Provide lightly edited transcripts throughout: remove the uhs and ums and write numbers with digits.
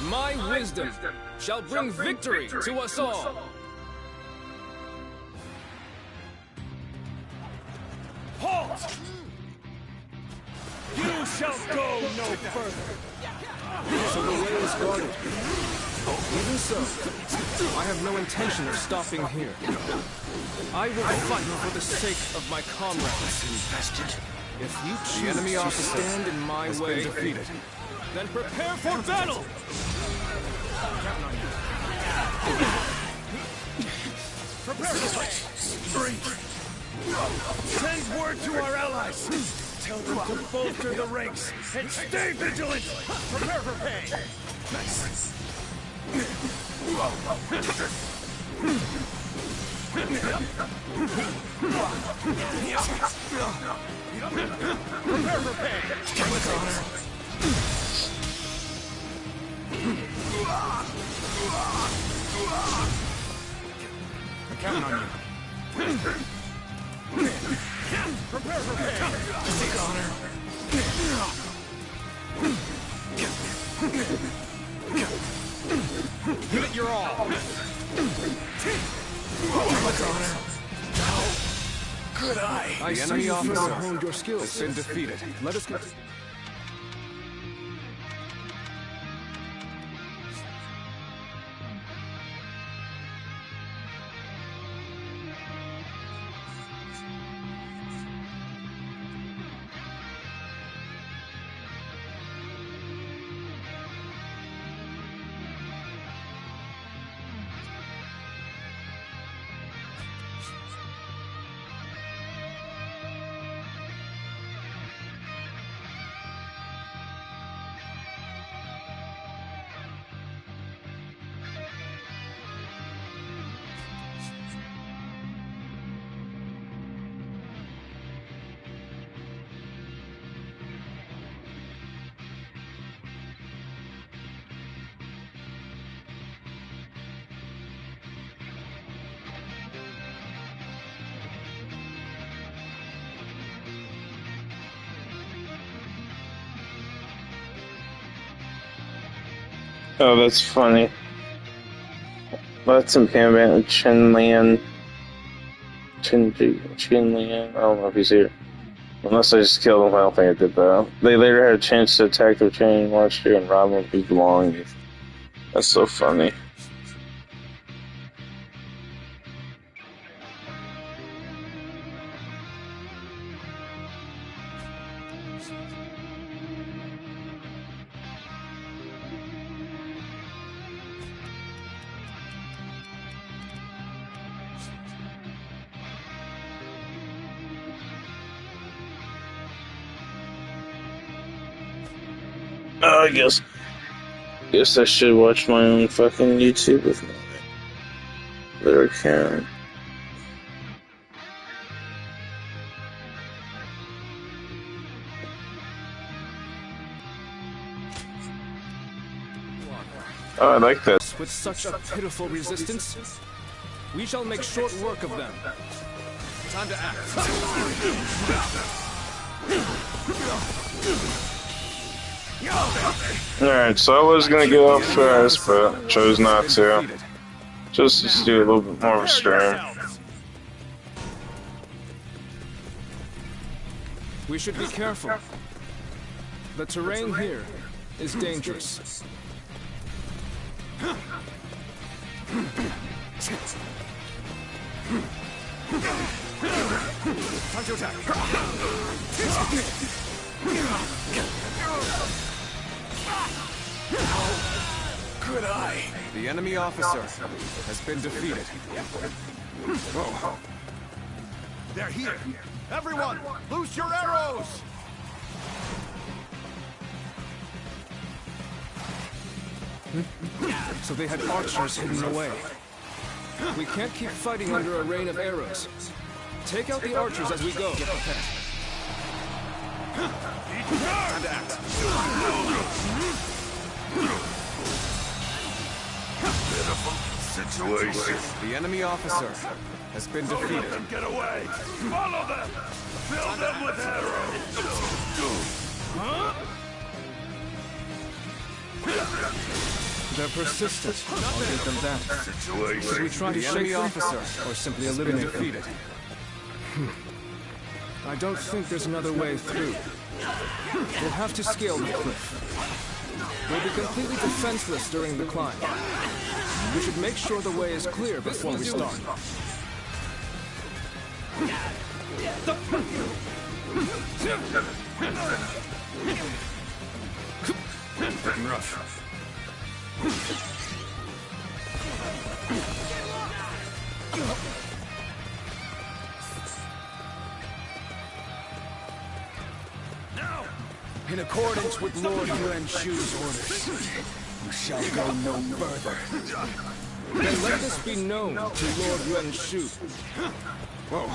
My wisdom shall bring victory to us all. Halt! You shall go no further. So the way is guarded. Even so, I have no intention of stopping here. I will fight for the sake of my comrades. If you choose to stand in my way, defeated, then prepare for battle! Prepare to fight! Send word to our allies! Tell them to bolster the ranks and stay vigilant! Prepare for pain! Nice. Prepare for pain! I'm counting on you. Prepare for pain! Take honor. Give it your all. With honor. How could I? I see you have honed your skills. Has been defeated. Let us continue. Oh, that's funny. That's some Pam Chen Lian. Chin Lian. I don't know if he's here. Unless I just killed him, I don't think I did that. They later had a chance to attack their training master and rob him of his belongings. That's so funny. I guess I should watch my own fucking YouTube with my other account. Oh, I like that. With such a pitiful resistance, we shall make short work of them. Time to act. Alright, so I was gonna get off fast, but chose not to. Just to do a little bit more of a stream. We should be careful. The terrain here is dangerous. Time to attack. How could I? The enemy officer has been defeated. Whoa. They're here. Everyone, loose your arrows! So they had archers hidden away. We can't keep fighting under a rain of arrows. Take out the archers as we go. Time to act. Pitiful situation. The enemy officer has been defeated. Let them get away. Follow them. Fill them with arrows. Huh? They're persistent. I'll give them that. Should we try to shake them, or simply eliminate them? I don't think there's another way through. We'll have to scale the cliff. We'll be completely defenseless during the climb. We should make sure the way is clear before we start. Looking rough. Now, in accordance with Lord Yuan Shu's orders, you shall go no further. Then let this be known to Lord Yuan Shu.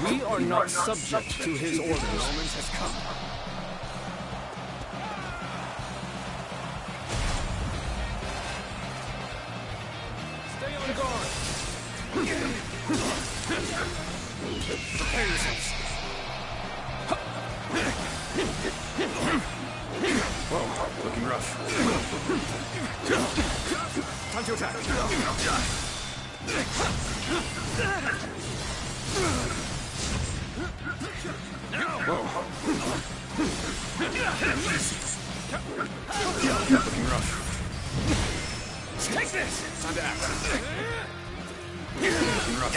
We are not subject to his orders. The moment has come. Stay on guard. Prepare yourselves. Whoa, looking rough. Time to attack. Whoa. Looking rough. Take this! Time to act. Looking rough.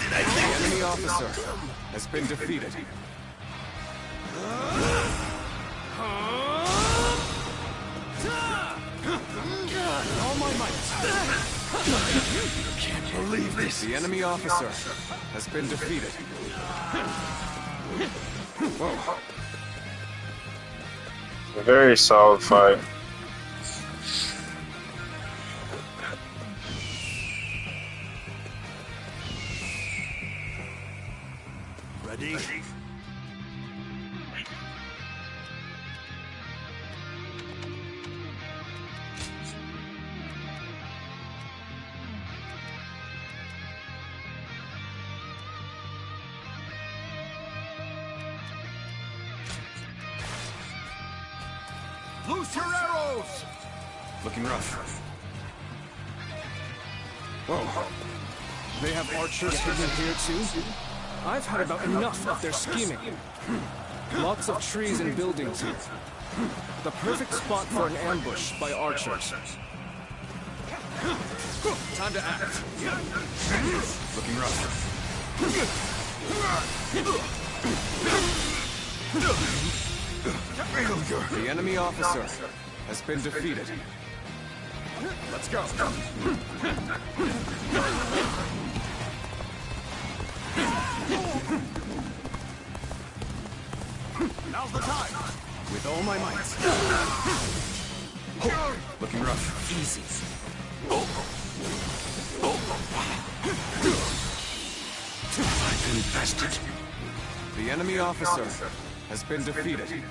The enemy officer has been defeated. All my might. Can't believe this. The enemy officer has been defeated. Whoa. A very solid fight. Ready? Loose your arrows! Looking rough. Whoa. They have archers hidden here too? I've had about enough of their scheming. Lots of trees and buildings here. The perfect spot for an ambush by archers. Time to act. Looking rough. The enemy officer has been defeated. Let's go. Now's the time. With all my might. Looking rough. Easy. I've been bested. The enemy officer has been defeated.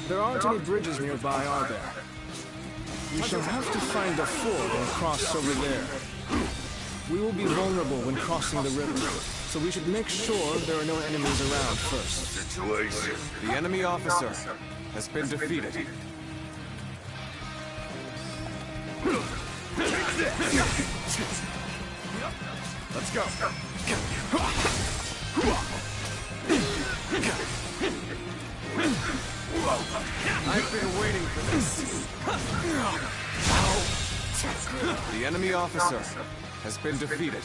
There aren't any bridges nearby, are there? We shall have to find a ford and cross over there. We will be vulnerable when crossing the river, so we should make sure there are no enemies around first. The enemy officer has been defeated. Let's go. I've been waiting for this. The enemy officer has been defeated.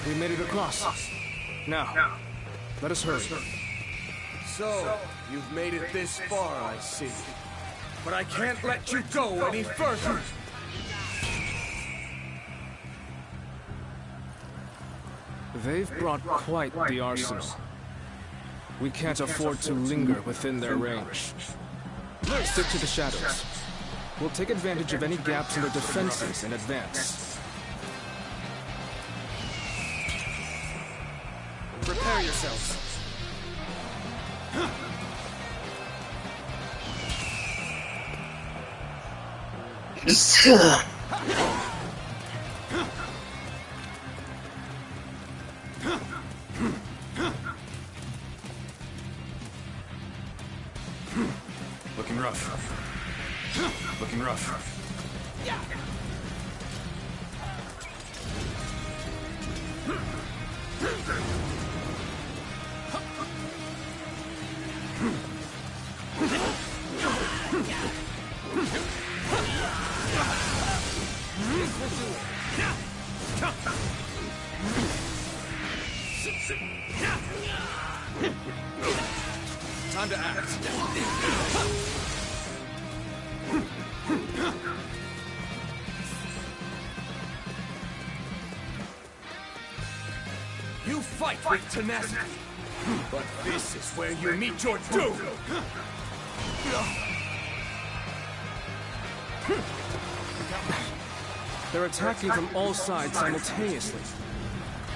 We made it across. Now, let us hurry. So, you've made it this far, I see. But I can't let you go any further. They've brought quite the arsenal. We can't afford to linger within their range. Stick to the shadows. We'll take advantage of any gaps in their defenses and advance. Prepare yourselves. Looking rough. Looking rough. Time to act. You fight with tenacity, but this is where you meet your doom! They're attacking from all sides simultaneously.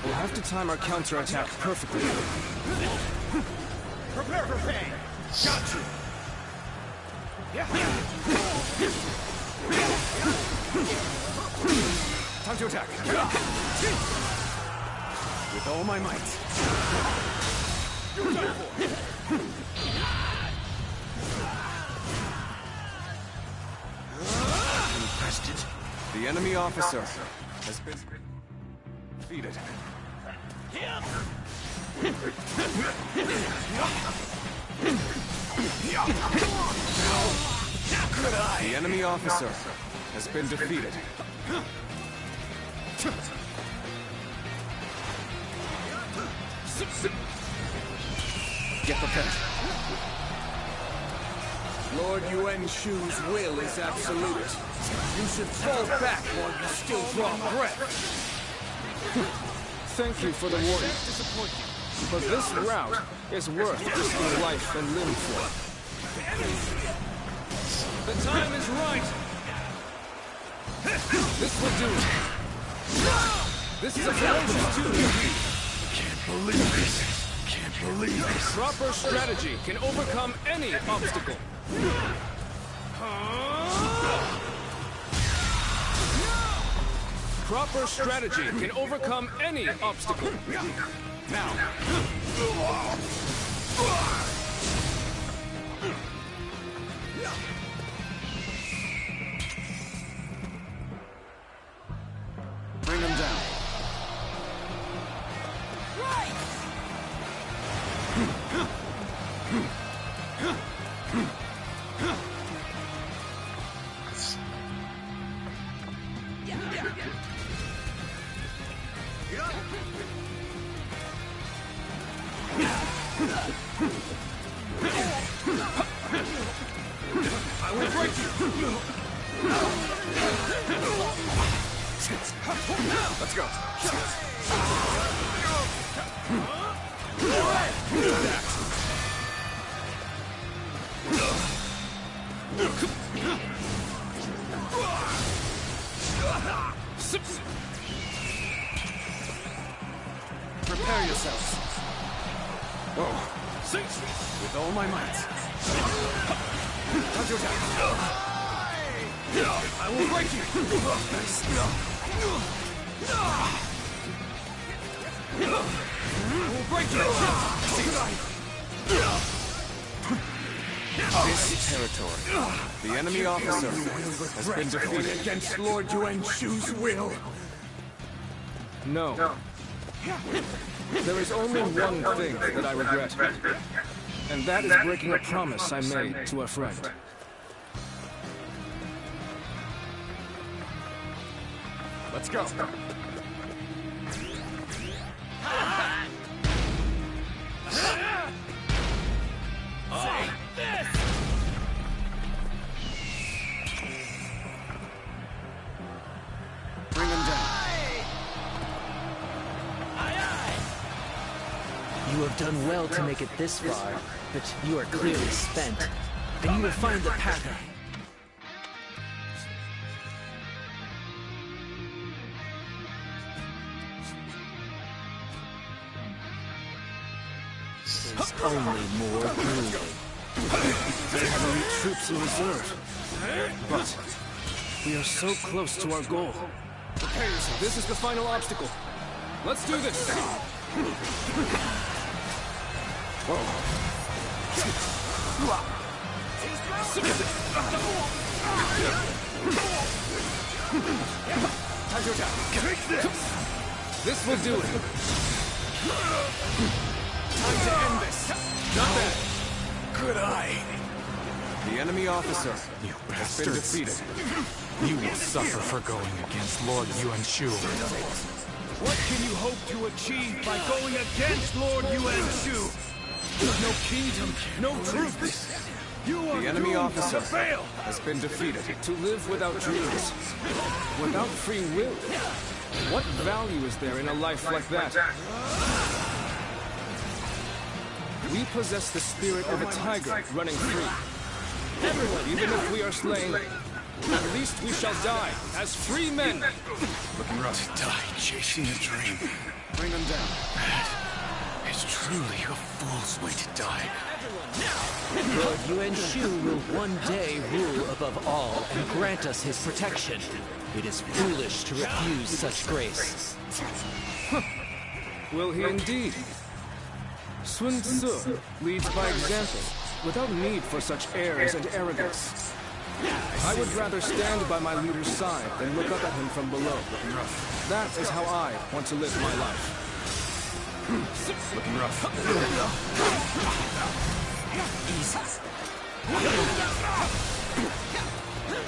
We'll have to time our counterattack perfectly. Prepare for pain! Got you! Time to attack! With all my might. You're done for! Infested. The enemy officer has been defeated. The enemy officer has been defeated. Get prepared. Lord Yuan Shu's will is absolute. You should fall back while you still draw breath. Thank you for the warning. But this route is worth risking life and limb for. The time is right. This will do. This is a ferocious duty. Can't believe this. Can't believe this. Proper strategy can overcome any obstacle. Proper strategy can overcome any obstacle. Now. Bring him down. I will break you! Let's go. Prepare yourselves. Oh. With all my might. Touch your attack. I will break you. I will break you. This territory. The enemy officer has been defeated. Against Lord Yuan Shu's will. No. There is only one thing that I regret. And that is breaking a promise I made to a friend. Let's go. Bring him down. You have done well to make it this far, but you are clearly spent, and you will find the path ahead. This is only more grueling. They have elite troops in reserve. But we are so close to our goal. Prepare yourself. This is the final obstacle. Let's do this! Take this! This will do it. Time to end this. Not bad. Good eye. The enemy officer You has been bastards. defeated. You will suffer for going against Lord Yuan Shu. What can you hope to achieve by going against Lord Yuan Shu? No kingdom, no truth. You are The enemy doomed officer to fail. has been defeated. To live without dreams, without free will. What value is there in a life like that? We possess the spirit of a tiger running free. Everyone, even if we are slain, at least we shall die as free men. Looking rough. Die chasing a dream. Bring them down. It's truly a fool's way to die. Lord Yuan Shu will one day rule above all and grant us his protection. It is foolish to refuse such grace. Will he indeed? Sun Tzu leads by example, without need for such airs and arrogance. I would rather stand by my leader's side than look up at him from below. That is how I want to live my life. Looking rough. Easy.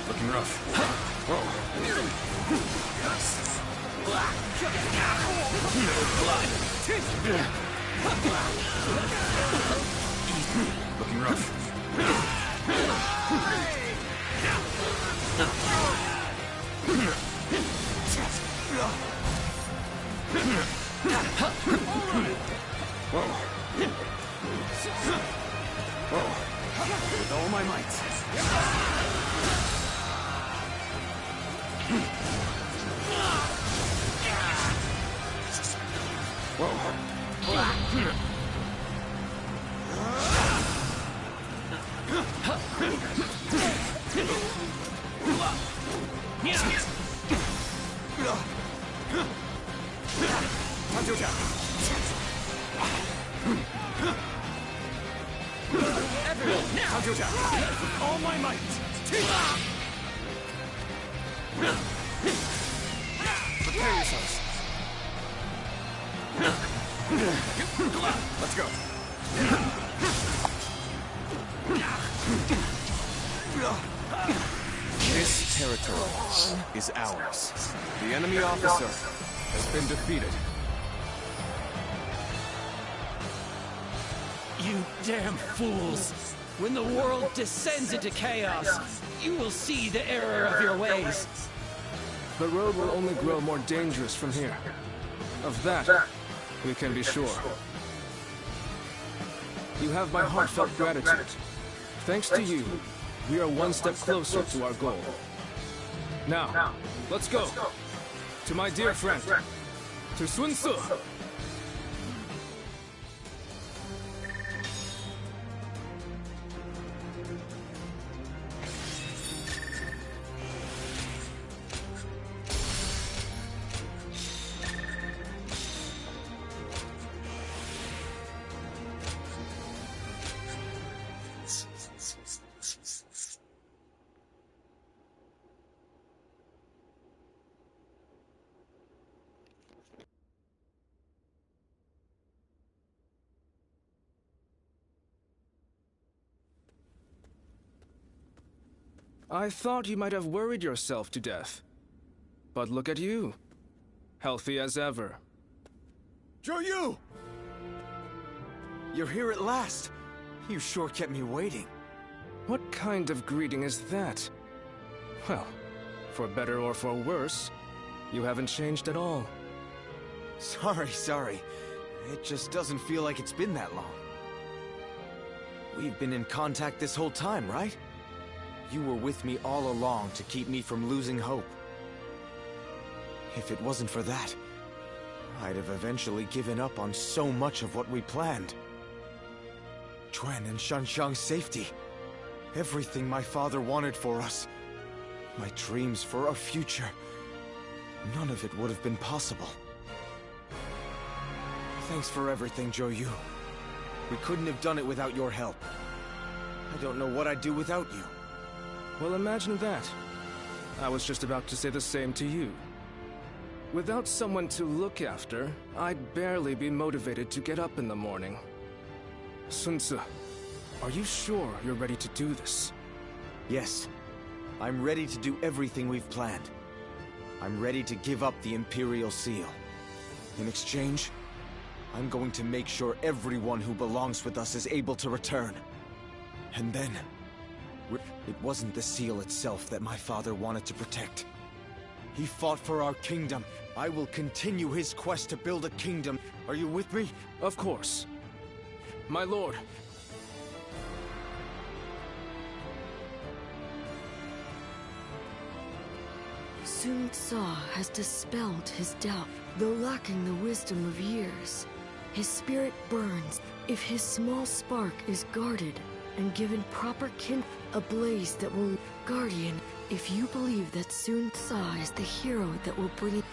Looking rough. Looking rough. With all my might. Everyone, now! With all my might. Prepare yourselves. Let's go. This territory is ours. The enemy officer has been defeated. You damn fools! When the world descends into chaos, you will see the error of your ways. The road will only grow more dangerous from here. Of that, we can be sure. You have my heartfelt gratitude. Thanks to you, we are one step closer to our goal. Now, let's go. To my dear friend, to Sun Tzu. I thought you might have worried yourself to death. But look at you. Healthy as ever. Zhou Yu! You're here at last. You sure kept me waiting. What kind of greeting is that? Well, for better or for worse, you haven't changed at all. Sorry. It just doesn't feel like it's been that long. We've been in contact this whole time, right? You were with me all along to keep me from losing hope. If it wasn't for that, I'd have eventually given up on so much of what we planned. Quan and Shanshang's safety. Everything my father wanted for us. My dreams for our future. None of it would have been possible. Thanks for everything, Joyu. We couldn't have done it without your help. I don't know what I'd do without you. Well, imagine that. I was just about to say the same to you. Without someone to look after, I'd barely be motivated to get up in the morning. Sun Tzu, are you sure you're ready to do this? Yes. I'm ready to do everything we've planned. I'm ready to give up the Imperial Seal. In exchange, I'm going to make sure everyone who belongs with us is able to return. And then... it wasn't the seal itself that my father wanted to protect. He fought for our kingdom. I will continue his quest to build a kingdom. Are you with me? Of course. My lord. Sun Tzu has dispelled his doubt, though lacking the wisdom of years. His spirit burns if his small spark is guarded and given proper a blaze that will... Guardian, if you believe that Sun Tzu is the hero that will bring...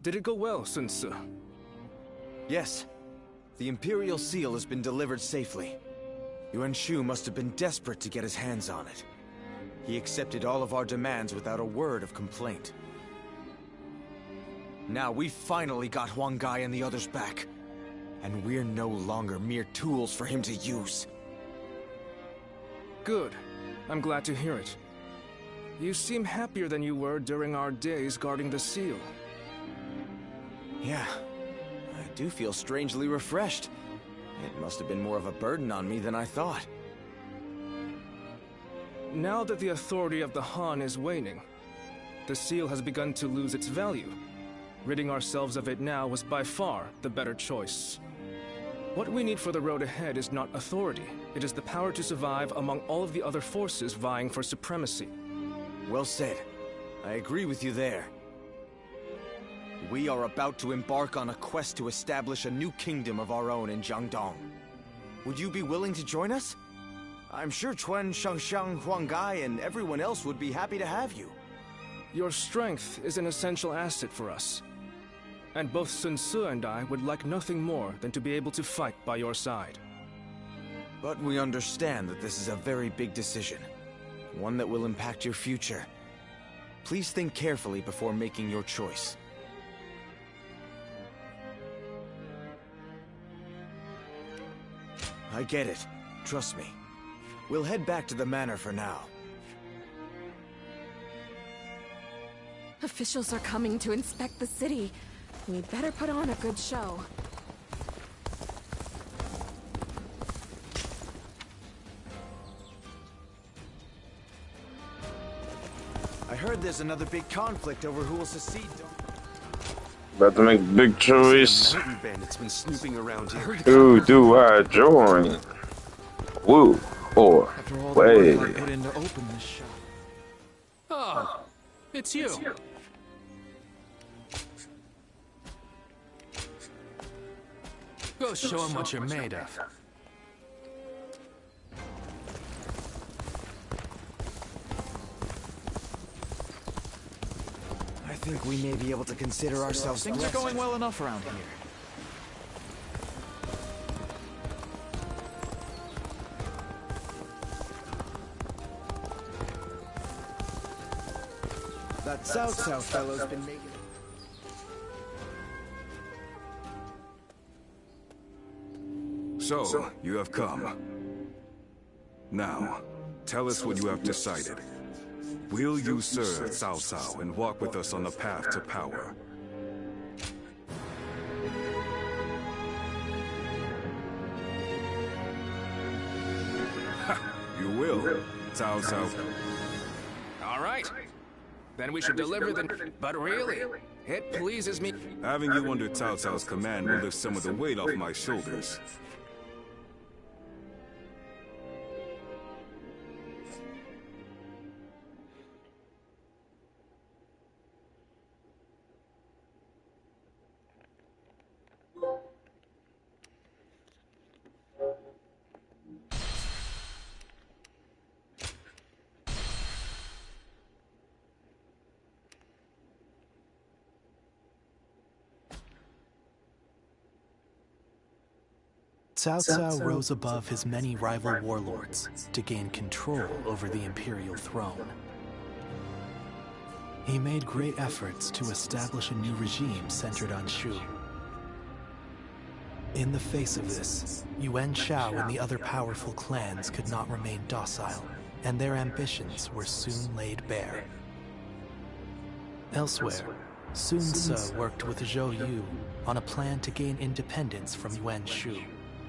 Did it go well, Sun Tzu? Yes. The Imperial Seal has been delivered safely. Yuan Shu must have been desperate to get his hands on it. He accepted all of our demands without a word of complaint. Now we finally got Huang Gai and the others back. And we're no longer mere tools for him to use. Good. I'm glad to hear it. You seem happier than you were during our days guarding the seal. Yeah, I do feel strangely refreshed. It must have been more of a burden on me than I thought. Now that the authority of the Han is waning, the seal has begun to lose its value. Ridding ourselves of it now was by far the better choice. What we need for the road ahead is not authority. It is the power to survive among all of the other forces vying for supremacy. Well said. I agree with you there. We are about to embark on a quest to establish a new kingdom of our own in Jiangdong. Would you be willing to join us? I'm sure Quan, Shangshang, Huang Gai, and everyone else would be happy to have you. Your strength is an essential asset for us. And both Sun Tzu and I would like nothing more than to be able to fight by your side. But we understand that this is a very big decision. One that will impact your future. Please think carefully before making your choice. I get it. Trust me. We'll head back to the manor for now. Officials are coming to inspect the city. We'd better put on a good show. I heard there's another big conflict over who will secede. About to make a big choice. Bandits been snooping around here. Who do I join? Woo or way? Put in to open this shop. Oh, it's you. Go show them what you're made of. I think we may be able to consider ourselves Things are going well enough around here. That Cao fellow's been making... So, you have come. Now, tell us what you have decided. Will you serve Cao Cao and walk with us on the path to power? Ha! You will. Cao Cao. All right. Then we should deliver the... But really, it pleases me... Having you under Cao Cao's command will lift some of the weight off my shoulders. Cao Cao rose above his many rival warlords to gain control over the imperial throne. He made great efforts to establish a new regime centered on Shu. In the face of this, Yuan Shao and the other powerful clans could not remain docile, and their ambitions were soon laid bare. Elsewhere, Sun Ce worked with Zhou Yu on a plan to gain independence from Yuan Shu.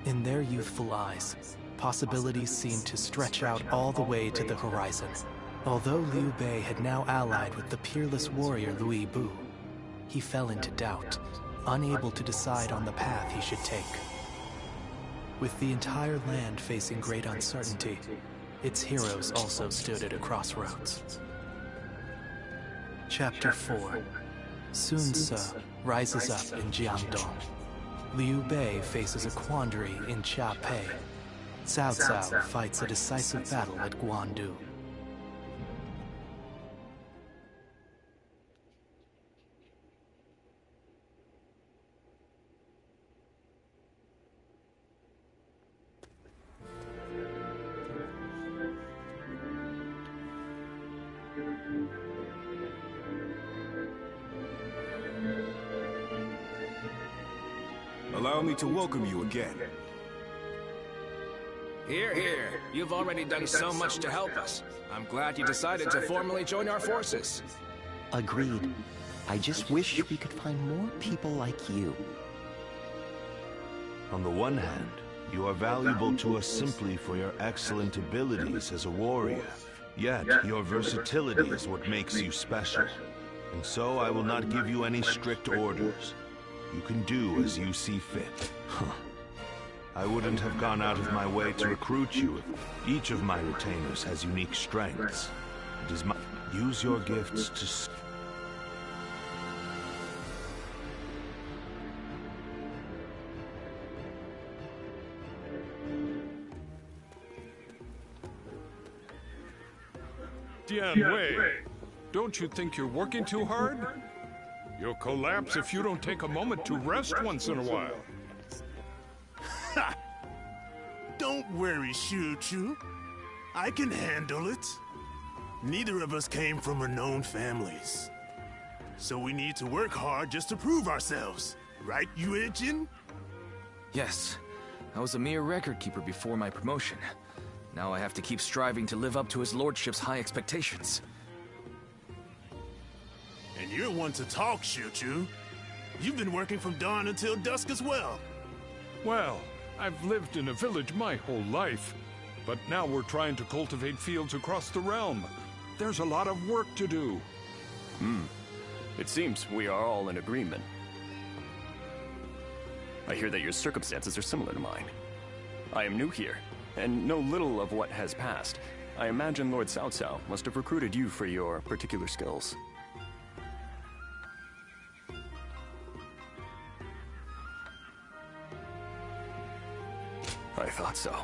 In their youthful eyes, possibilities seemed to stretch out all the way to the horizon. Although Liu Bei had now allied with the peerless warrior Louis Bu, he fell into doubt, unable to decide on the path he should take. With the entire land facing great uncertainty, its heroes also stood at a crossroads. Chapter 4. Sun Ce rises up in Jiangdong. Liu Bei faces a quandary in Chia-Pei. Cao Cao fights a decisive battle at Guandu. Allow me to welcome you again. Here, here. You've already done so much to help us. I'm glad you decided to formally join our forces. Agreed. I just wish we could find more people like you. On the one hand, you are valuable to us simply for your excellent abilities as a warrior. Yet, your versatility is what makes you special. And so I will not give you any strict orders. You can do as you see fit. I wouldn't have gone out of my way to recruit you. Each of my retainers has unique strengths. It is my... Use your gifts to... Dian Wei, don't you think you're working too hard? You'll collapse if you don't take a moment to rest once in a while. Ha! Don't worry, Shu-Chu. I can handle it. Neither of us came from renowned families. So we need to work hard just to prove ourselves. Right, Yuan-Jin? Yes. I was a mere record keeper before my promotion. Now I have to keep striving to live up to his lordship's high expectations. And you're one to talk, Shu-Chu. You've been working from dawn until dusk as well. Well, I've lived in a village my whole life. But now we're trying to cultivate fields across the realm. There's a lot of work to do. It seems we are all in agreement. I hear that your circumstances are similar to mine. I am new here, and know little of what has passed. I imagine Lord Cao Cao must have recruited you for your particular skills. I thought so.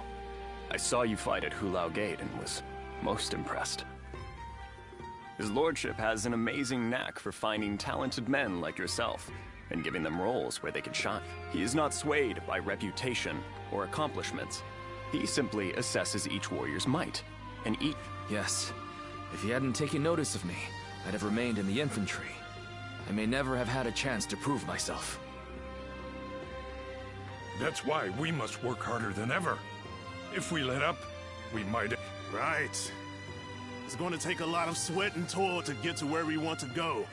I saw you fight at Hulao Gate and was most impressed. His lordship has an amazing knack for finding talented men like yourself and giving them roles where they can shine. He is not swayed by reputation or accomplishments. He simply assesses each warrior's might, and each... Yes. If he hadn't taken notice of me, I'd have remained in the infantry. I may never have had a chance to prove myself. That's why we must work harder than ever. If we let up, we might... Right. It's going to take a lot of sweat and toil to get to where we want to go.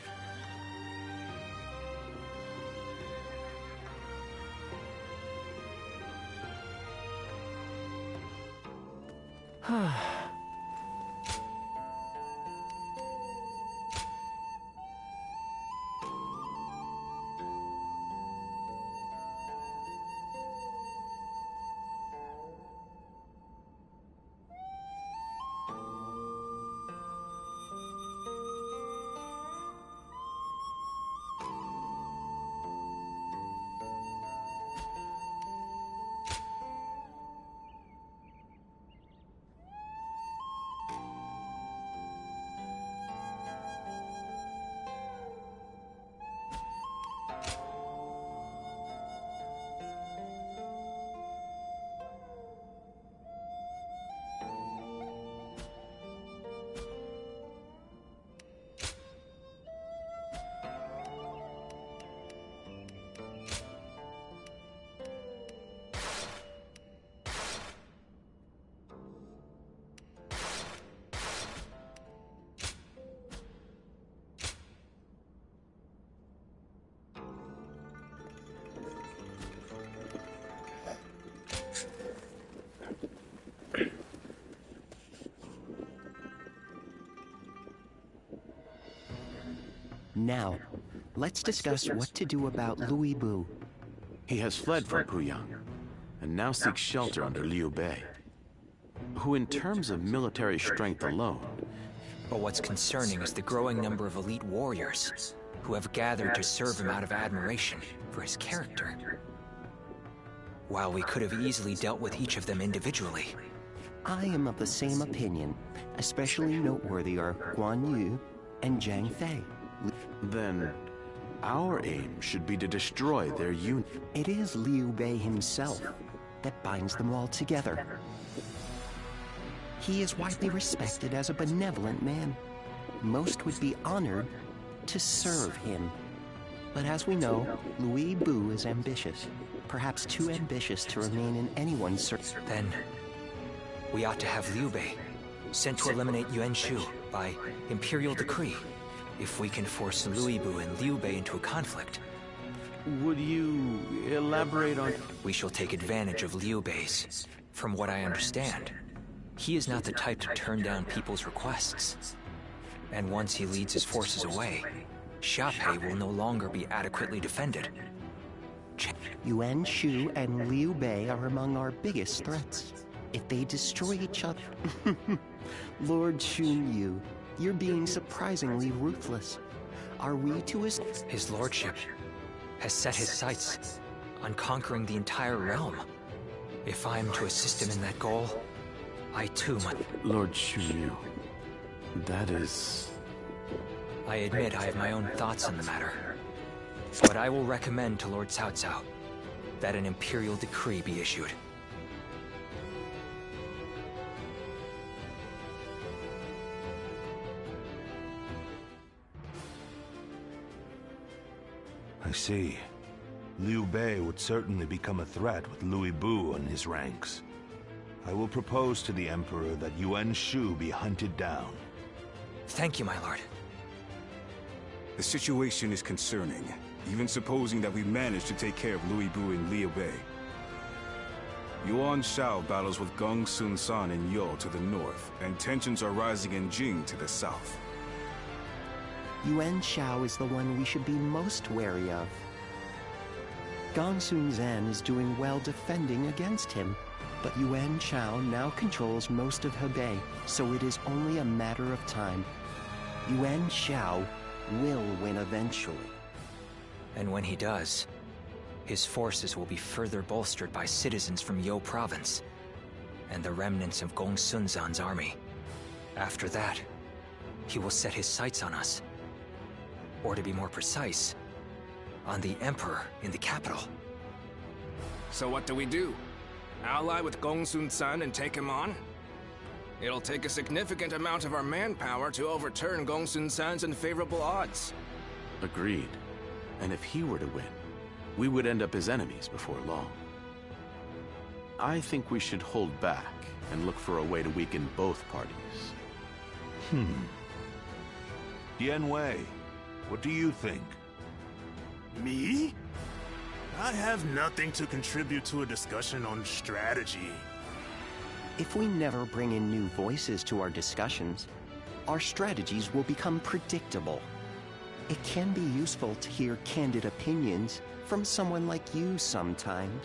Now, let's discuss what to do about Louis Bu. He has fled from Puyang, and now seeks shelter under Liu Bei, who in terms of military strength alone... But what's concerning is the growing number of elite warriors who have gathered to serve him out of admiration for his character. While we could have easily dealt with each of them individually. I am of the same opinion. Especially noteworthy are Guan Yu and Zhang Fei. Then, our aim should be to destroy their unit. It is Liu Bei himself that binds them all together. He is widely respected as a benevolent man. Most would be honored to serve him. But as we know, Louis Bu is ambitious. Perhaps too ambitious to remain in anyone's service. Then, we ought to have Liu Bei sent to eliminate Yuan Shu by imperial decree. If we can force Louis Bu and Liu Bei into a conflict. Would you elaborate on... We shall take advantage of Liu Bei's. From what I understand, he is not the type to turn down people's requests. And once he leads his forces away, Xiaopei will no longer be adequately defended. Yuan Shu and Liu Bei are among our biggest threats. If they destroy each other... Lord Xun Yu, you're being surprisingly ruthless. Are we to His lordship has set his sights on conquering the entire realm. If I'm to assist him in that goal, I too must... Lord Xun Yu, that is... I admit I have my own thoughts on the matter. But I will recommend to Lord Cao Cao that an imperial decree be issued. I see. Liu Bei would certainly become a threat with Louis Bu in his ranks. I will propose to the Emperor that Yuan Shu be hunted down. Thank you, my lord. The situation is concerning, even supposing that we manage to take care of Louis Bu and Liu Bei. Yuan Shao battles with Gong Sun San in Yo to the north, and tensions are rising in Jing to the south. Yuan Shao is the one we should be most wary of. Gong Sun Zan is doing well defending against him, but Yuan Shao now controls most of Hebei, so it is only a matter of time. Yuan Shao will win eventually. And when he does, his forces will be further bolstered by citizens from Yo province and the remnants of Gong Sun Zan's army. After that, he will set his sights on us. Or to be more precise, on the Emperor in the capital. So what do we do? Ally with Gong Sun San and take him on? It'll take a significant amount of our manpower to overturn Gong Sun San's unfavorable odds. Agreed. And if he were to win, we would end up his enemies before long. I think we should hold back and look for a way to weaken both parties. Yan Wei, what do you think? Me? I have nothing to contribute to a discussion on strategy. If we never bring in new voices to our discussions, our strategies will become predictable. It can be useful to hear candid opinions from someone like you sometimes.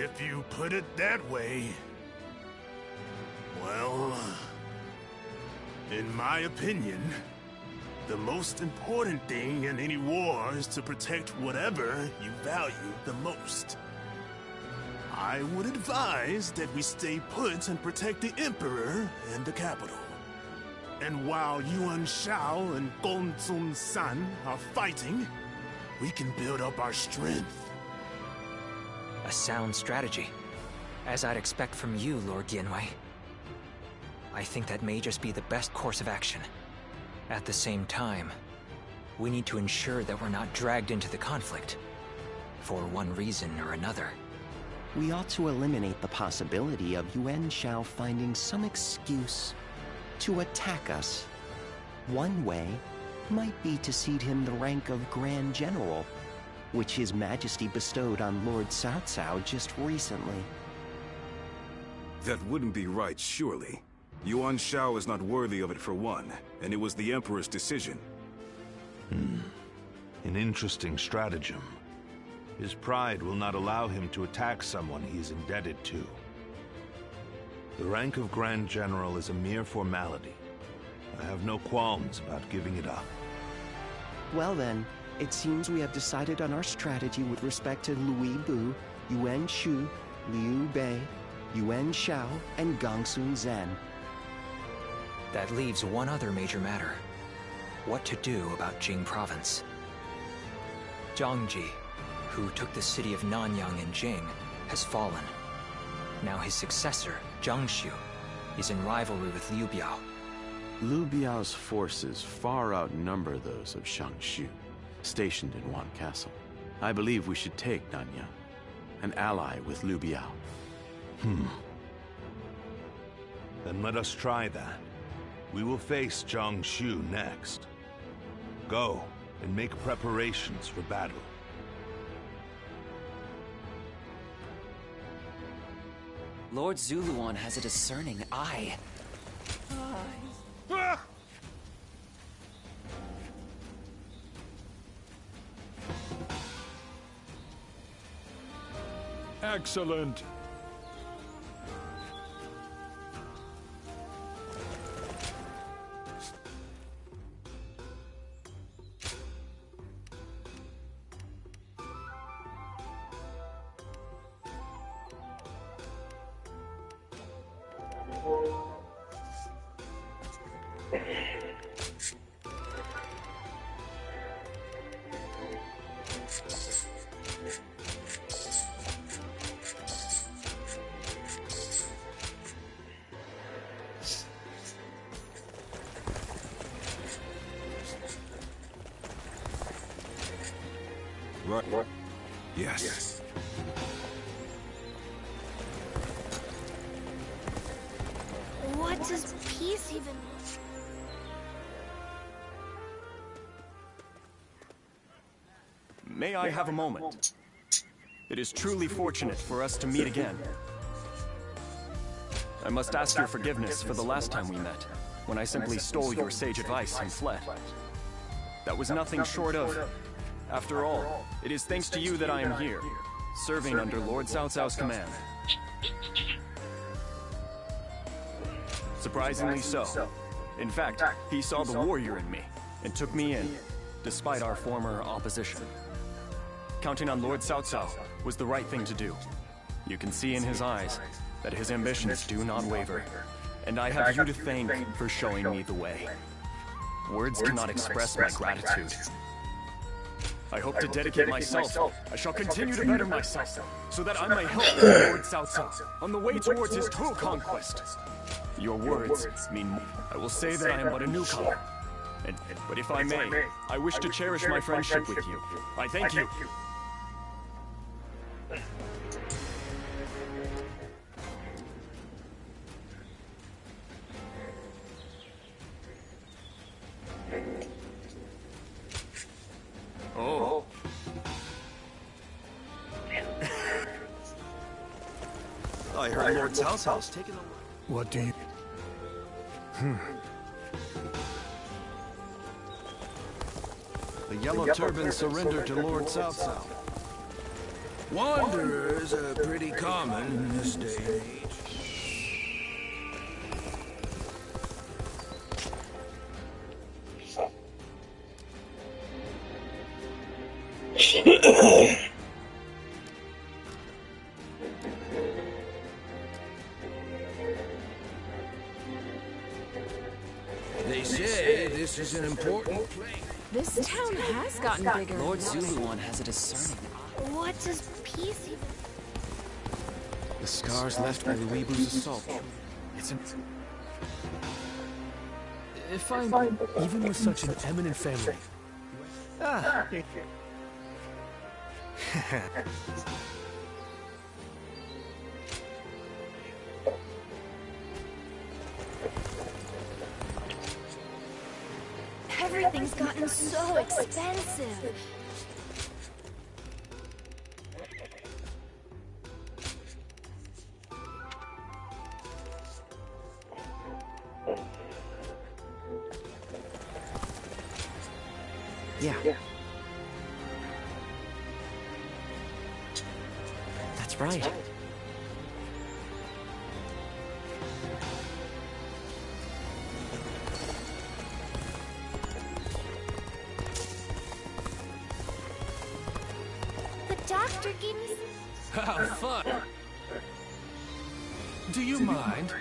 If you put it that way... Well... In my opinion, the most important thing in any war is to protect whatever you value the most. I would advise that we stay put and protect the Emperor and the capital. And while Yuan Shao and Gong Sun San are fighting, we can build up our strength. A sound strategy, as I'd expect from you, Lord Yanwei. I think that may just be the best course of action. At the same time, we need to ensure that we're not dragged into the conflict, for one reason or another. We ought to eliminate the possibility of Yuan Shao finding some excuse to attack us. One way might be to cede him the rank of Grand General, which His Majesty bestowed on Lord Cao Cao just recently. That wouldn't be right, surely. Yuan Shao is not worthy of it for one, and it was the Emperor's decision. An interesting stratagem. His pride will not allow him to attack someone he is indebted to. The rank of Grand General is a mere formality. I have no qualms about giving it up. Well then, it seems we have decided on our strategy with respect to Louis Bu, Yuan Shu, Liu Bei, Yuan Shao, and Gongsun Zan. That leaves one other major matter. What to do about Jing Province. Zhang Ji, who took the city of Nanyang in Jing, has fallen. Now his successor, Zhang Xiu, is in rivalry with Liu Biao. Liu Biao's forces far outnumber those of Shang Xu, stationed in Wan Castle. I believe we should take Nanyang, an ally with Liu Biao. Then let us try that. We will face Zhang Xu next. Go and make preparations for battle. Lord Zuluan has a discerning eye. Excellent. Right. Yes. What does peace even mean? May I have a moment? It is truly fortunate for us to meet again. I must ask your forgiveness for the last time we met, when I simply stole your sage advice and fled. That was nothing short of... After all, it is thanks to you that I am here, serving under Lord Cao Cao's command. Surprisingly so. In fact, he saw the warrior in me, and took me in, despite our former opposition. Counting on Lord Cao Cao was the right thing to do. You can see in his eyes that his ambitions do not waver, and I have you to thank for showing me the way. Words cannot express my gratitude. I hope to dedicate myself. I shall continue to better myself, so that I may help Lord Cao Cao on the way towards his total conquest. Your words mean more. I will say that I am but a newcomer. But if I may, I wish to cherish my friendship with you. I thank you. Oh. I heard Lord Cao Cao's taken over. What do you... The Yellow Turban surrendered to Lord Cao Cao. Wanderers are pretty common in this day and age. They say this is an important place. This town has gotten bigger. Lord Zuluan has a discerning. What does peace even... The scars left by the Weebu's assault. It's If I'm... Even with such an eminent family... Ah! Everything's gotten so expensive. Yeah. That's right. The doctor gave me some... How fun! Do you mind?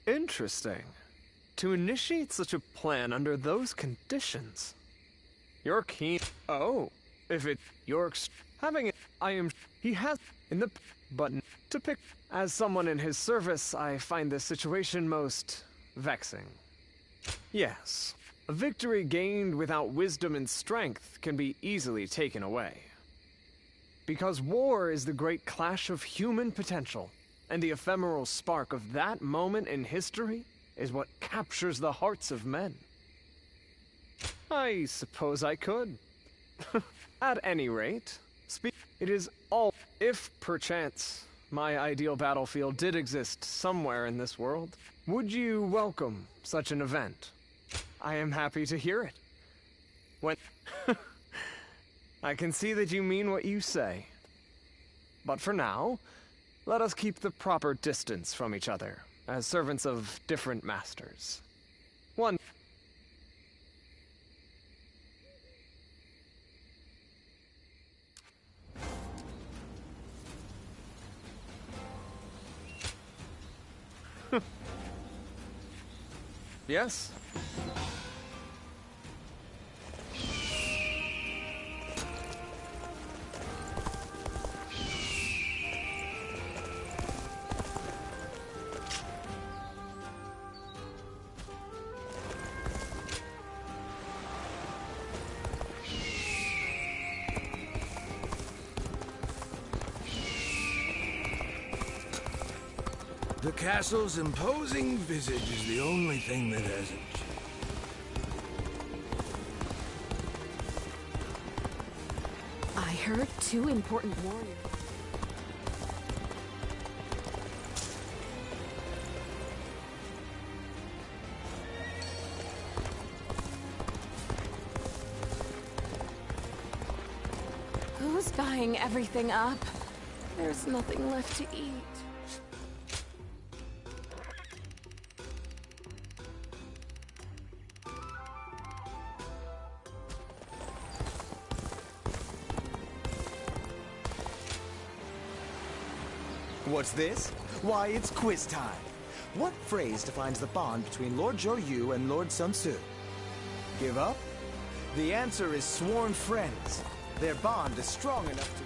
Interesting. To initiate such a plan under those conditions. You're keen. Oh, if it York's having it, I am. He has in the button to pick. As someone in his service, I find this situation most vexing. Yes, a victory gained without wisdom and strength can be easily taken away. Because war is the great clash of human potential, and the ephemeral spark of that moment in history is what captures the hearts of men. I suppose I could. At any rate, it is all if perchance my ideal battlefield did exist somewhere in this world. Would you welcome such an event? I am happy to hear it. When I can see that you mean what you say. But for now, let us keep the proper distance from each other, as servants of different masters. One. Yes? The castle's imposing visage is the only thing that hasn't changed. I heard 2 important warriors. Who's buying everything up? There's nothing left to eat. What's this? Why, it's quiz time. What phrase defines the bond between Lord Zhou Yu and Lord Sun Tzu? Give up? The answer is sworn friends. Their bond is strong enough to...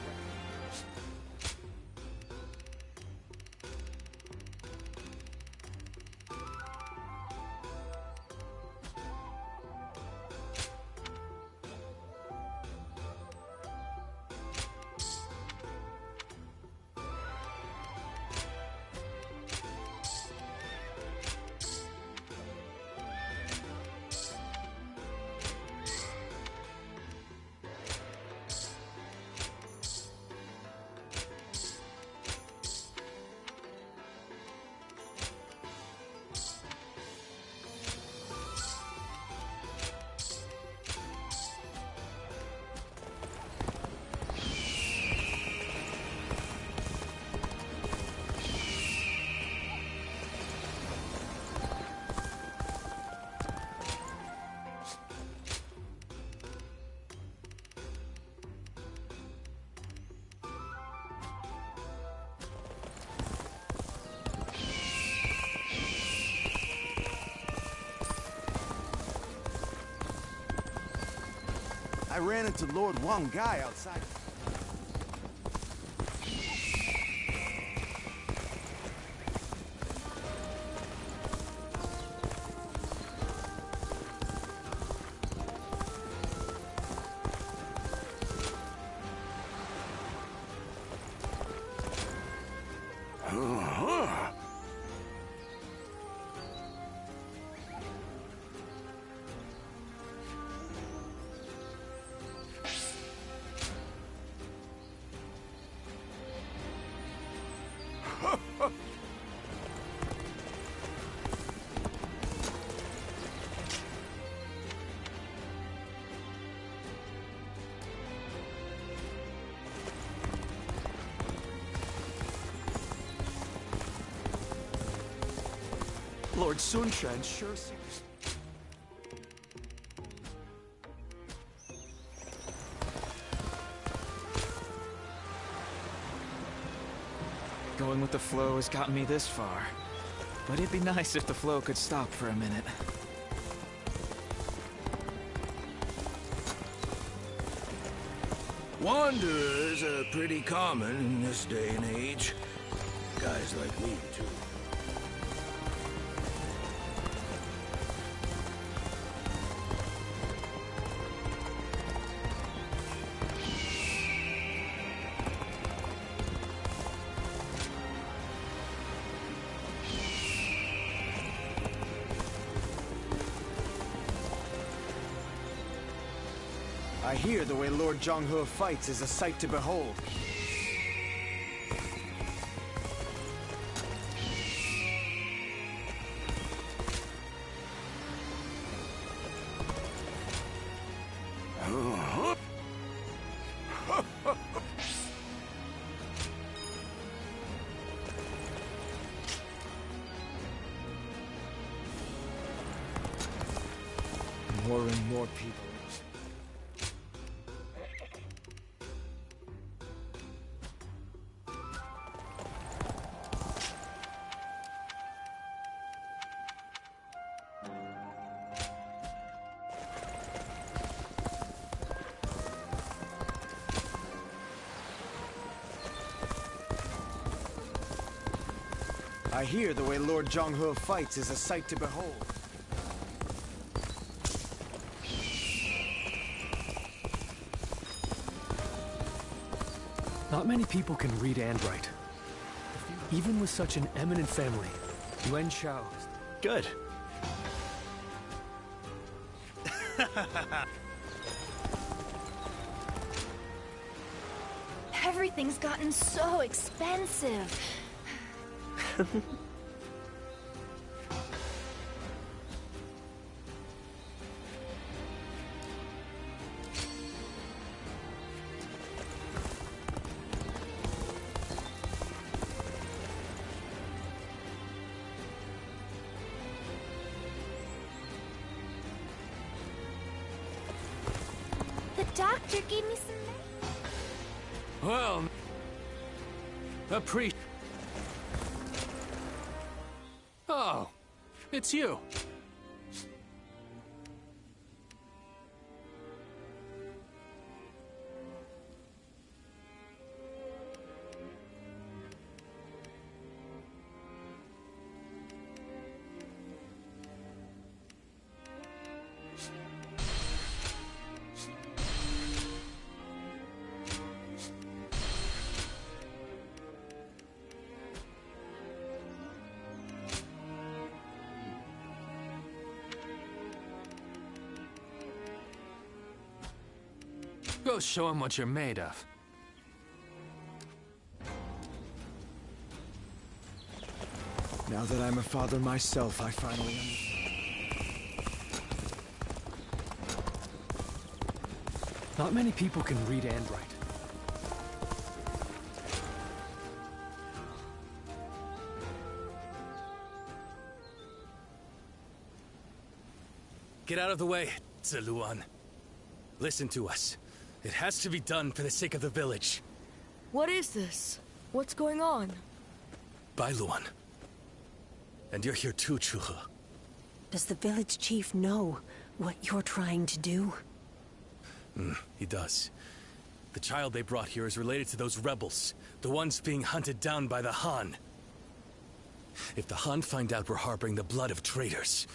ran into Lord Wang Gai outside. Lord Sunshan sure seems... Going with the flow has gotten me this far. But it'd be nice if the flow could stop for a minute. Wanderers are pretty common in this day and age. Guys like me, too. I hear the way Lord Zhonghe fights is a sight to behold. More and more people. I hear the way Lord Zhonghe fights is a sight to behold. Not many people can read and write. Even with such an eminent family. Yuan Shao. Good. Everything's gotten so expensive. The doctor gave me some... Well... appreciate... Oh, it's you. Go show him what you're made of. Now that I'm a father myself, I finally understand. Not many people can read and write. Get out of the way, Ziluan. Listen to us. It has to be done for the sake of the village. What is this? What's going on? Bailuan. And you're here too, Chuhe. Does the village chief know what you're trying to do? He does. The child they brought here is related to those rebels, the ones being hunted down by the Han. If the Han find out we're harboring the blood of traitors,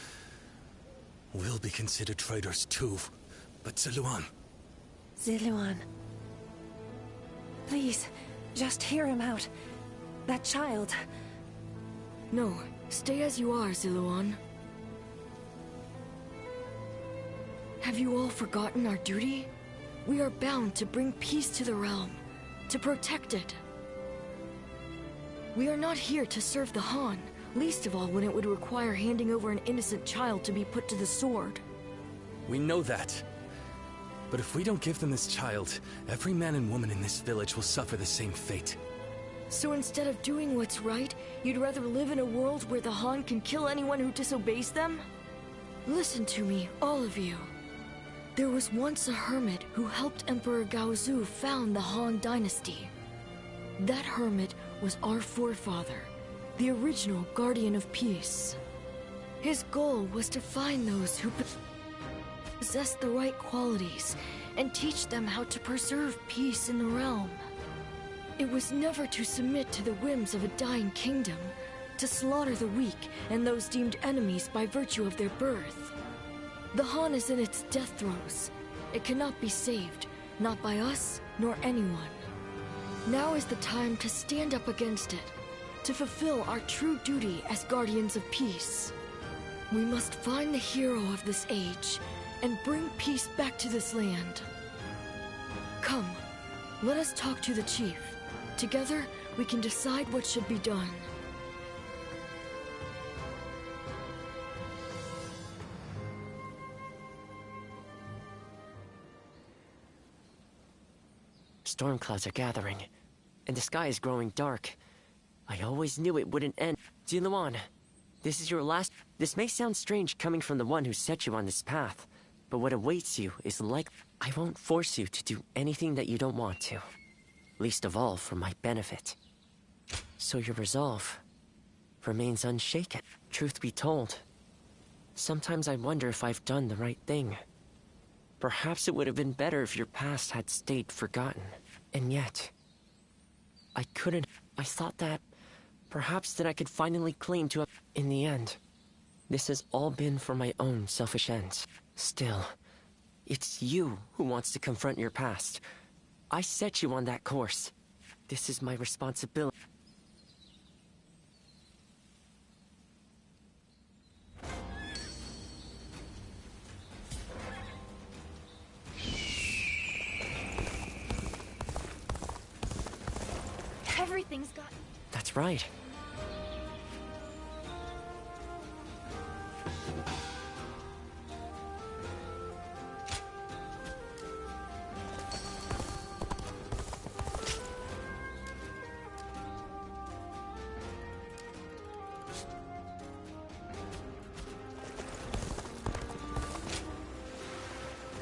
we'll be considered traitors too. But Ziluan... Ziluan. Please, just hear him out. That child... No, stay as you are, Ziluan. Have you all forgotten our duty? We are bound to bring peace to the realm, to protect it. We are not here to serve the Han, least of all when it would require handing over an innocent child to be put to the sword. We know that. But if we don't give them this child, every man and woman in this village will suffer the same fate. So instead of doing what's right, you'd rather live in a world where the Han can kill anyone who disobeys them? Listen to me, all of you. There was once a hermit who helped Emperor Gaozu found the Han dynasty. That hermit was our forefather, the original guardian of peace. His goal was to find those who possessed the right qualities and teach them how to preserve peace in the realm. It was never to submit to the whims of a dying kingdom, to slaughter the weak and those deemed enemies by virtue of their birth. The Han is in its death throes. It cannot be saved, not by us, nor anyone. Now is the time to stand up against it, to fulfill our true duty as guardians of peace. We must find the hero of this age, and bring peace back to this land. Come, let us talk to the chief. Together, we can decide what should be done. Storm clouds are gathering, and the sky is growing dark. I always knew it wouldn't end. Ziluan, this is your last... This may sound strange coming from the one who set you on this path, but what awaits you is like... I won't force you to do anything that you don't want to. Least of all for my benefit. So your resolve remains unshaken. Truth be told, sometimes I wonder if I've done the right thing. Perhaps it would have been better if your past had stayed forgotten. And yet, I couldn't. I thought that perhaps that I could finally claim to have. In the end, this has all been for my own selfish ends. Still, it's you who wants to confront your past. I set you on that course. This is my responsibility. Everything's got... That's right.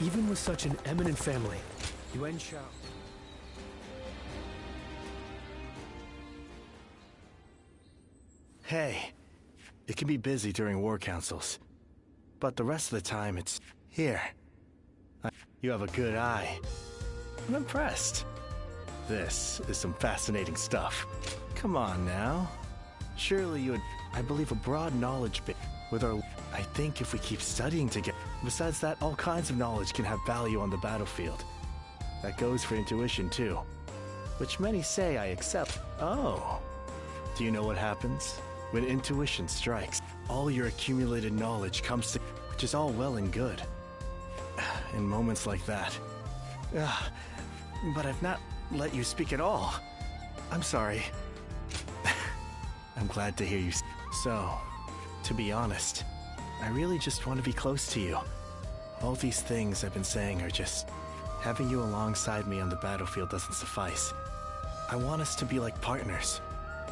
Even with such an eminent family, Yuan Shao... Hey, it can be busy during war councils, but the rest of the time it's here. You have a good eye. I'm impressed. This is some fascinating stuff. Come on now. Surely you would, I believe, a broad knowledge base with our... I think if we keep studying together, besides that, all kinds of knowledge can have value on the battlefield. That goes for intuition too, which many say I accept. Oh, do you know what happens? When intuition strikes, all your accumulated knowledge comes to, which is all well and good. In moments like that. But I've not let you speak at all. I'm sorry. I'm glad to hear you. So, to be honest, I really just want to be close to you. All these things I've been saying are just... Having you alongside me on the battlefield doesn't suffice. I want us to be like partners.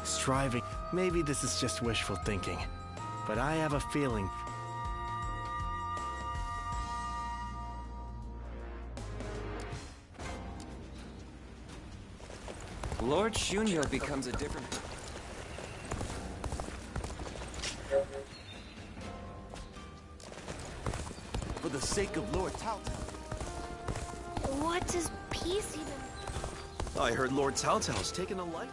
Striving. Maybe this is just wishful thinking, but I have a feeling. Lord Shunyo becomes a different... For the sake of Lord Tao Tao. What does peace even... I heard Lord Cao Cao's taken a liking.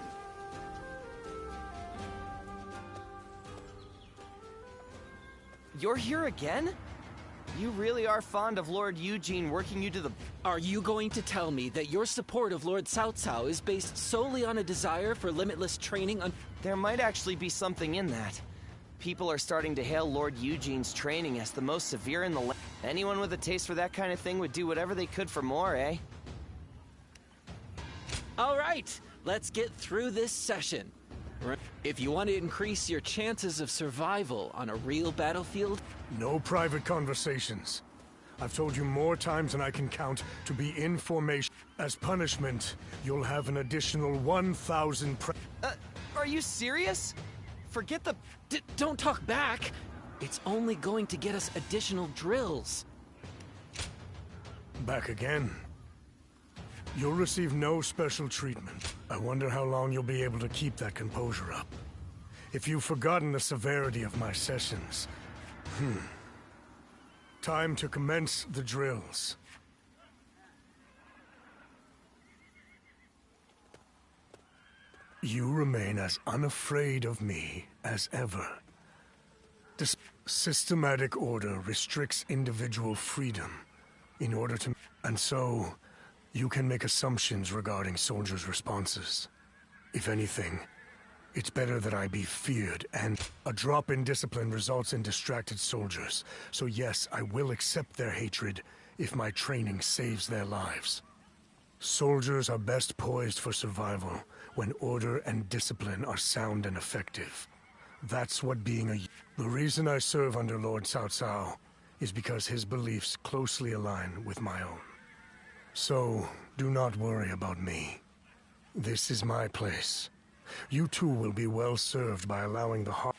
You're here again? You really are fond of Lord Eugene working you to the... Are you going to tell me that your support of Lord Cao Cao is based solely on a desire for limitless training on... There might actually be something in that. People are starting to hail Lord Eugene's training as the most severe in the land. Anyone with a taste for that kind of thing would do whatever they could for more, eh? All right, let's get through this session. If you want to increase your chances of survival on a real battlefield... No private conversations. I've told you more times than I can count to be in formation. As punishment, you'll have an additional 1,000 are you serious? Forget the... don't talk back! It's only going to get us additional drills. Back again. You'll receive no special treatment. I wonder how long you'll be able to keep that composure up. If you've forgotten the severity of my sessions... Time to commence the drills. You remain as unafraid of me as ever. This systematic order restricts individual freedom in order to... And so, you can make assumptions regarding soldiers' responses. If anything, it's better that I be feared, and a drop in discipline results in distracted soldiers. So yes, I will accept their hatred if my training saves their lives. Soldiers are best poised for survival when order and discipline are sound and effective. That's what being a... The reason I serve under Lord Cao Cao is because his beliefs closely align with my own. So, do not worry about me. This is my place. You too will be well served by allowing the heart...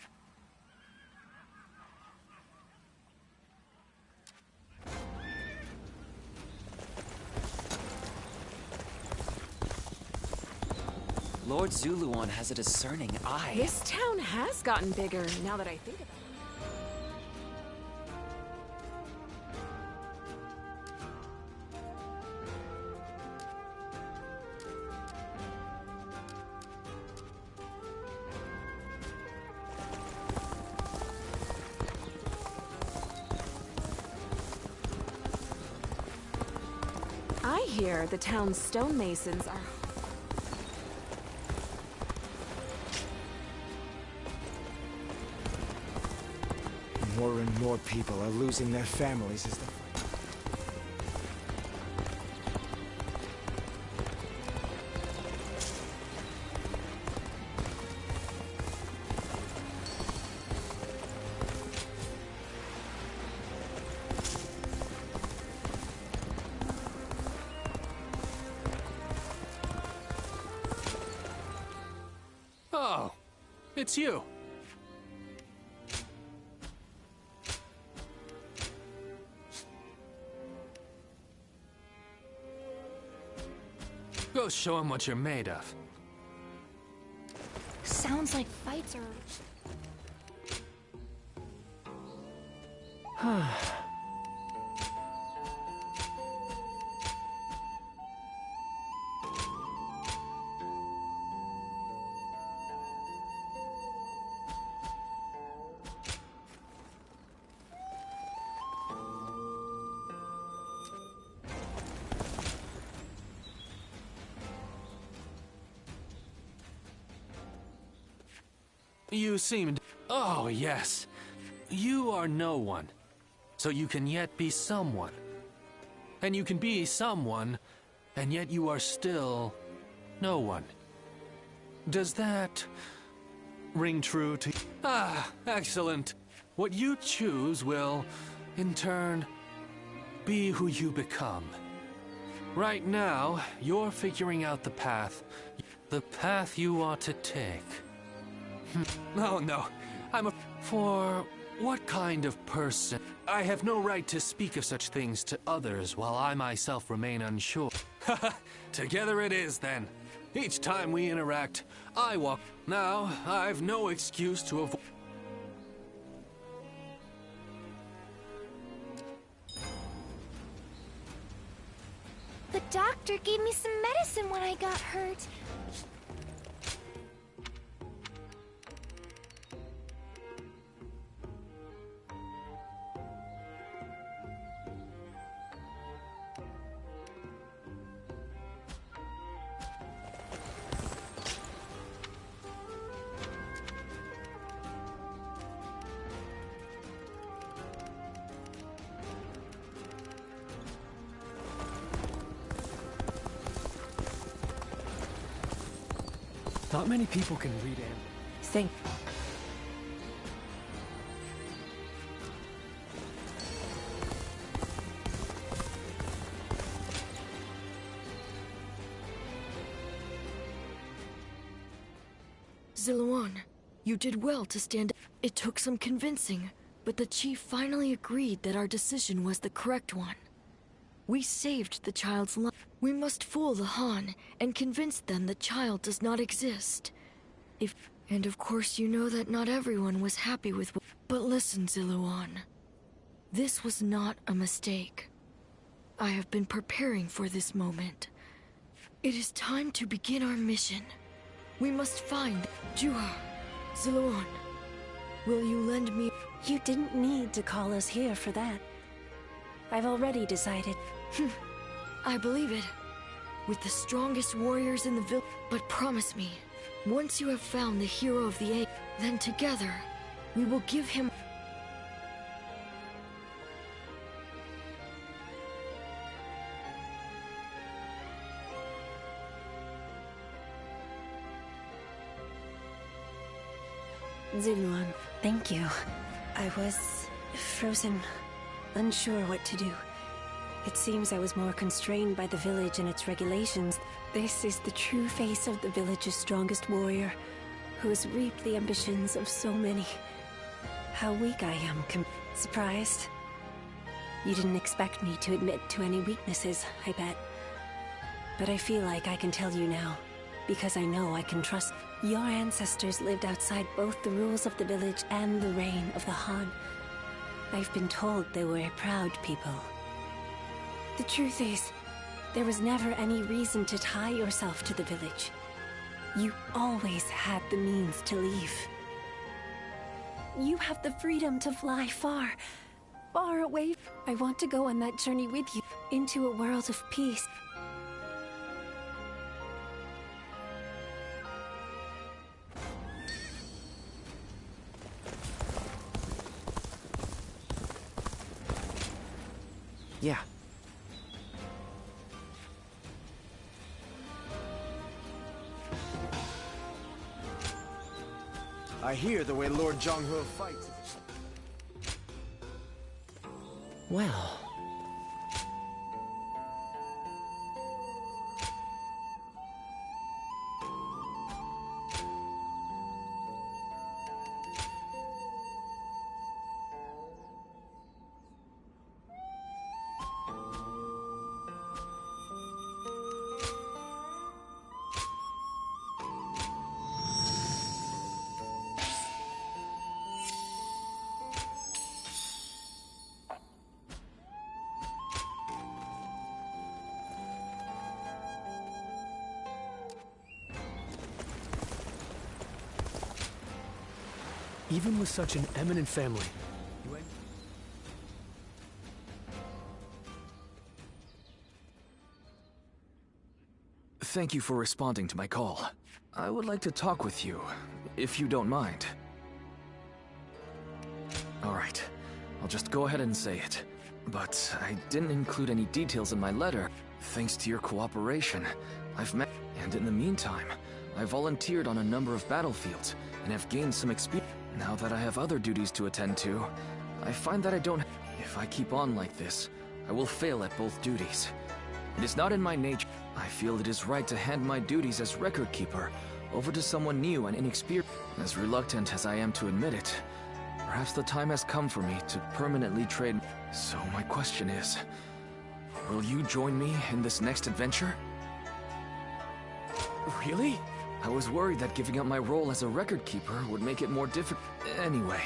Lord Zuluan has a discerning eye. This town has gotten bigger, now that I think about it. I hear the town's stonemasons are... More and more people are losing their families as the fight. Oh, it's you. Go show him what you're made of. Sounds like fights are... You seemed... Oh, yes. You are no one. So you can yet be someone. And you can be someone, and yet you are still no one. Does that ring true to you? Ah, excellent. What you choose will, in turn, be who you become. Right now, you're figuring out the path you ought to take. Oh, no. For what kind of person? I have no right to speak of such things to others while I myself remain unsure. Together it is, then. Each time we interact, I walk. Now, I've no excuse to avoid... The doctor gave me some medicine when I got hurt. Not many people can read and Thank. Ziluan, you did well to stand up. It took some convincing, but the chief finally agreed that our decision was the correct one. We saved the child's life. We must fool the Han and convince them the child does not exist. And of course you know that not everyone was happy with what... But listen, Ziluan. This was not a mistake. I have been preparing for this moment. It is time to begin our mission. We must find Juha. Ziluan, will you lend me... You didn't need to call us here for that. I've already decided. I believe it. With the strongest warriors in the village. But promise me, once you have found the hero of the A, then together, we will give him... Ziluan, thank you. I was frozen, unsure what to do. It seems I was more constrained by the village and its regulations. This is the true face of the village's strongest warrior, who has reaped the ambitions of so many. How weak I am, surprised. You didn't expect me to admit to any weaknesses, I bet. But I feel like I can tell you now, because I know I can trust. Your ancestors lived outside both the rules of the village and the reign of the Han. I've been told they were a proud people. The truth is, there was never any reason to tie yourself to the village. You always had the means to leave. You have the freedom to fly far, far away. I want to go on that journey with you, into a world of peace. Yeah. I hear the way Lord Zhonghe fights. Well... even with such an eminent family, Thank you for responding to my call. I would like to talk with you, if you don't mind. Alright, I'll just go ahead and say it. But I didn't include any details in my letter. Thanks to your cooperation, I've met... And in the meantime, I volunteered on a number of battlefields, and have gained some experience. Now that I have other duties to attend to, I find that I don't... If I keep on like this, I will fail at both duties. It is not in my nature. I feel it is right to hand my duties as record keeper over to someone new and inexperienced. As reluctant as I am to admit it, perhaps the time has come for me to permanently trade. So my question is, will you join me in this next adventure? Really? I was worried that giving up my role as a record keeper would make it more difficult. Anyway,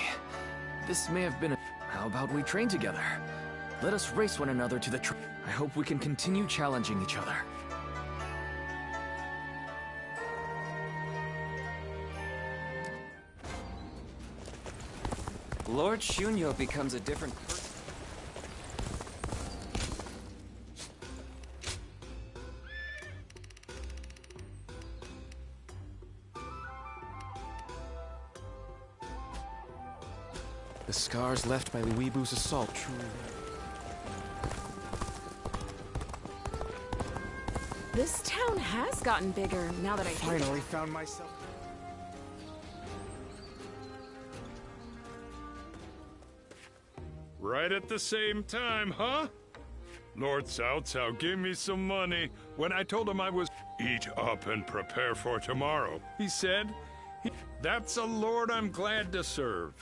this may have been a... How about we train together? Let us race one another to the I hope we can continue challenging each other. Lord Shunyo becomes a different person. The scars left by the Weebu's assault truly. This town has gotten bigger now that I finally found myself. Right at the same time, huh? Lord Cao Cao gave me some money when I told him I was eat up and prepare for tomorrow. He said, that's a lord I'm glad to serve.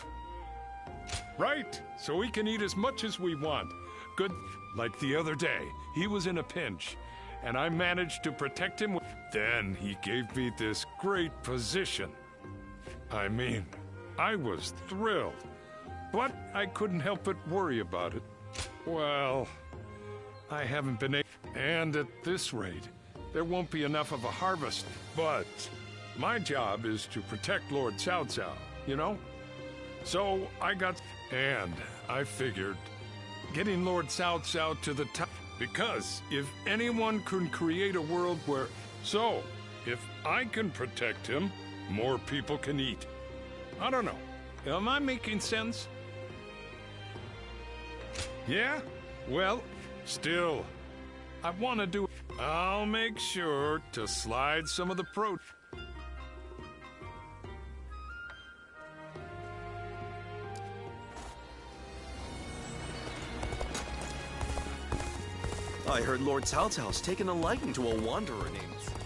Right, so we can eat as much as we want. Good, like the other day, he was in a pinch, and I managed to protect him. Then he gave me this great position. I mean, I was thrilled, but I couldn't help but worry about it. Well, I haven't been able, and at this rate, there won't be enough of a harvest. But my job is to protect Lord Cao Cao, you know? So and I figured getting Lord Cao Cao to the top, because if anyone can create a world where, so if I can protect him, more people can eat. I don't know. Am I making sense? Yeah? Well, still, I want to do it. I'll make sure to slide some of the I heard Lord Cao Cao's taken a liking to a wanderer named...